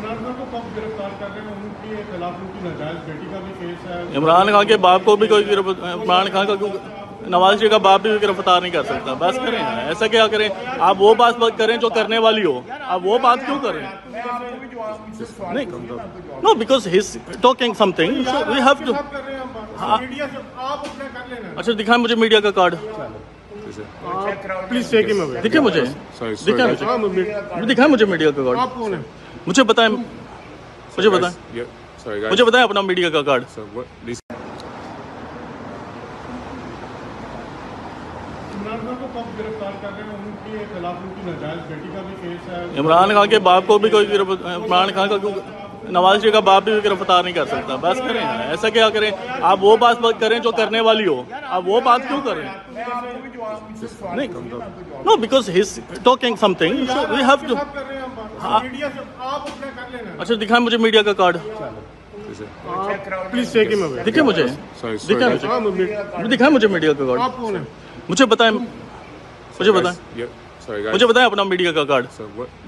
इमरान खान को कब गिरफ्तार कर रहे हैं? उनके खिलाफ उनकी नाजायज बेटी का भी केस है। इमरान खान के बाप को भी कोई इमरान खान का नवाज शरीफ का बाप भी गिरफ्तार नहीं कर सकता। बस करें यार, ऐसा क्या करें? आप वो बात करें जो करने वाली हो, आप वो बात क्यों करें? नहीं, no, because he is talking something, so we have to. अच्छा, दिखाएं मुझे मीडिया का card. Please take him away. दिखे मुझे, दिखाएं मुझे मीडिया का कार्ड। आप कौन है? मुझे बताएं, मुझे बताएं, मुझे बताएं अपना मीडिया का कार्ड। इमरान खान को कब गिरफ्तार कर रहे हैं? उनके खिलाफ उनकी नाजायज बेटी का भी केस है। इमरान खान के बाप को भी कोई इमरान खान का नवाज शरीफ का बाप भी गिरफ्तार नहीं कर सकता। बस करें यार, ऐसा क्या करें? आप वो बात करें जो करने वाली हो, आप वो बात क्यों करें? नहीं, no, because he is talking something, so we have to. अच्छा, दिखाएं मुझे मीडिया का card. Please take him away. दिखे मुझे, दिखाएं मुझे मीडिया का कार्ड। आप कौन है? मुझे बताएं, मुझे बताएं, मुझे बताएं अपना मीडिया का कार्ड।